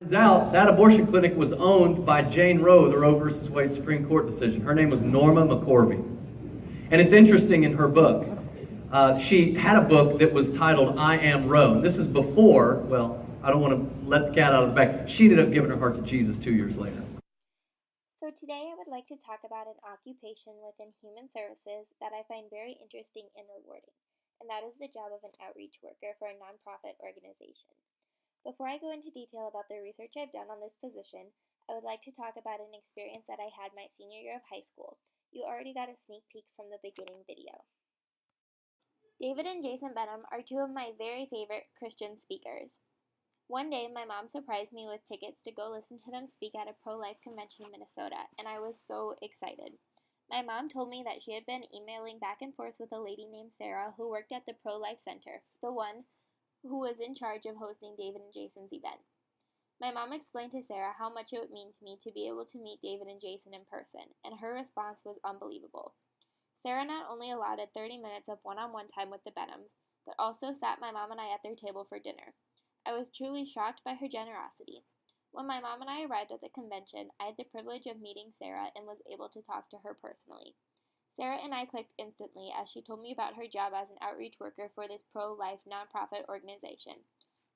Turns out that abortion clinic was owned by Jane Roe, the Roe versus Wade Supreme Court decision. Her name was Norma McCorvey. And it's interesting in her book. She had a book that was titled I Am Roe. And this is before, well, I don't want to let the cat out of the bag. She ended up giving her heart to Jesus 2 years later. So today I would like to talk about an occupation within human services that I find very interesting and rewarding, and that is the job of an outreach worker for a nonprofit organization. Before I go into detail about the research I've done on this position, I would like to talk about an experience that I had my senior year of high school. You already got a sneak peek from the beginning video. David and Jason Benham are two of my very favorite Christian speakers. One day, my mom surprised me with tickets to go listen to them speak at a pro-life convention in Minnesota, and I was so excited. My mom told me that she had been emailing back and forth with a lady named Sarah who worked at the Pro-Life Center, the one who was in charge of hosting David and Jason's event. My mom explained to Sarah how much it would mean to me to be able to meet David and Jason in person, and her response was unbelievable. Sarah not only allotted 30 minutes of one-on-one time with the Benhams, but also sat my mom and I at their table for dinner. I was truly shocked by her generosity. When my mom and I arrived at the convention, I had the privilege of meeting Sarah and was able to talk to her personally. Sarah and I clicked instantly as she told me about her job as an outreach worker for this pro-life nonprofit organization.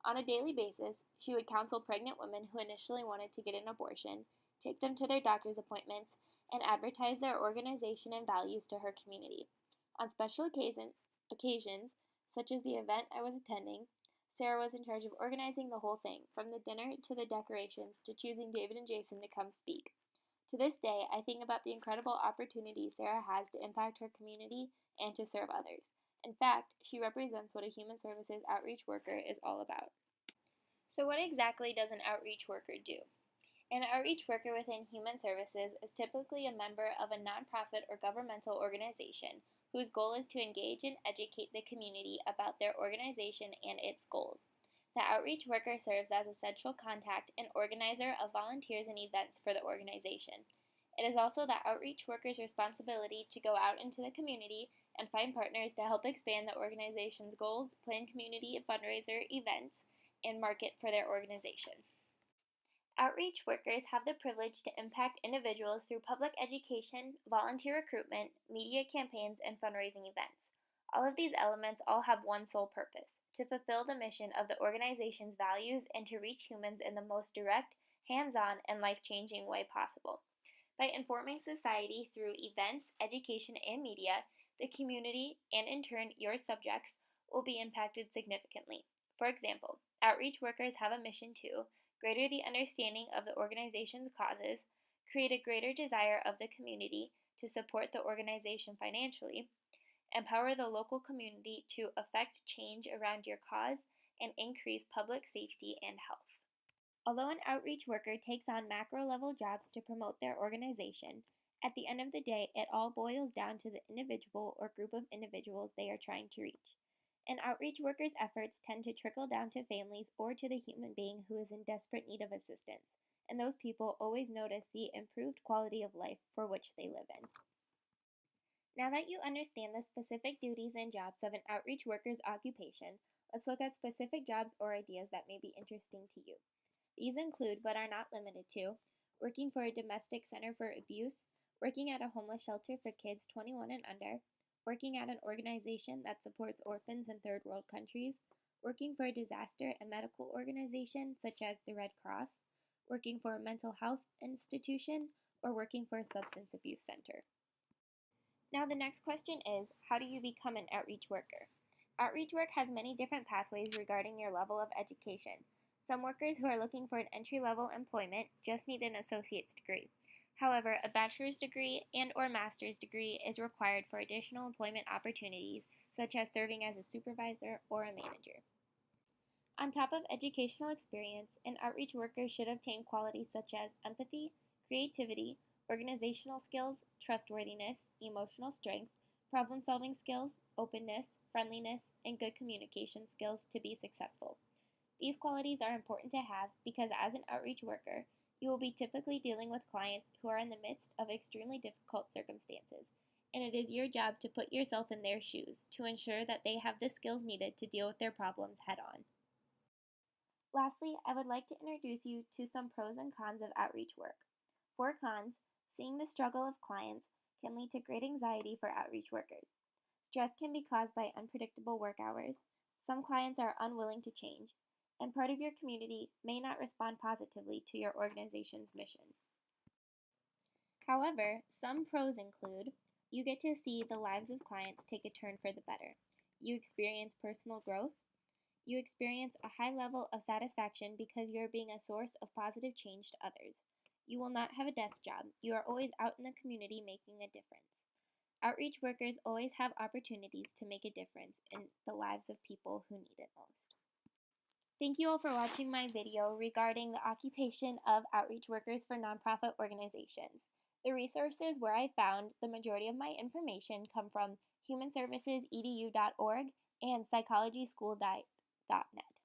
On a daily basis, she would counsel pregnant women who initially wanted to get an abortion, take them to their doctor's appointments, and advertise their organization and values to her community. On special occasions, such as the event I was attending, Sarah was in charge of organizing the whole thing, from the dinner to the decorations to choosing David and Jason to come speak. To this day, I think about the incredible opportunities Sarah has to impact her community and to serve others. In fact, she represents what a human services outreach worker is all about. So what exactly does an outreach worker do? An outreach worker within human services is typically a member of a nonprofit or governmental organization whose goal is to engage and educate the community about their organization and its goals. The outreach worker serves as a central contact and organizer of volunteers and events for the organization. It is also the outreach worker's responsibility to go out into the community and find partners to help expand the organization's goals, plan community and fundraiser events, and market for their organization. Outreach workers have the privilege to impact individuals through public education, volunteer recruitment, media campaigns, and fundraising events. All of these elements all have one sole purpose: to fulfill the mission of the organization's values and to reach humans in the most direct, hands-on, and life-changing way possible. By informing society through events, education, and media, the community, and in turn your subjects, will be impacted significantly. For example, outreach workers have a mission to greater the understanding of the organization's causes, create a greater desire of the community to support the organization financially, empower the local community to affect change around your cause, and increase public safety and health. Although an outreach worker takes on macro-level jobs to promote their organization, at the end of the day, it all boils down to the individual or group of individuals they are trying to reach. An outreach worker's efforts tend to trickle down to families or to the human being who is in desperate need of assistance, and those people always notice the improved quality of life for which they live in. Now that you understand the specific duties and jobs of an outreach worker's occupation, let's look at specific jobs or ideas that may be interesting to you. These include, but are not limited to, working for a domestic center for abuse, working at a homeless shelter for kids 21 and under, working at an organization that supports orphans in third world countries, working for a disaster and medical organization such as the Red Cross, working for a mental health institution, or working for a substance abuse center. Now the next question is, how do you become an outreach worker? Outreach work has many different pathways regarding your level of education. Some workers who are looking for an entry-level employment just need an associate's degree. However, a bachelor's degree and/or master's degree is required for additional employment opportunities, such as serving as a supervisor or a manager. On top of educational experience, an outreach worker should obtain qualities such as empathy, creativity, organizational skills, trustworthiness, emotional strength, problem-solving skills, openness, friendliness, and good communication skills to be successful. These qualities are important to have because as an outreach worker, you will be typically dealing with clients who are in the midst of extremely difficult circumstances, and it is your job to put yourself in their shoes to ensure that they have the skills needed to deal with their problems head on. Lastly, I would like to introduce you to some pros and cons of outreach work. For cons, seeing the struggle of clients can lead to great anxiety for outreach workers. Stress can be caused by unpredictable work hours, some clients are unwilling to change, and part of your community may not respond positively to your organization's mission. However, some pros include you get to see the lives of clients take a turn for the better. You experience personal growth. You experience a high level of satisfaction because you are being a source of positive change to others. You will not have a desk job. You are always out in the community making a difference. Outreach workers always have opportunities to make a difference in the lives of people who need it most. Thank you all for watching my video regarding the occupation of outreach workers for nonprofit organizations. The resources where I found the majority of my information come from humanservicesedu.org and psychologyschool.net.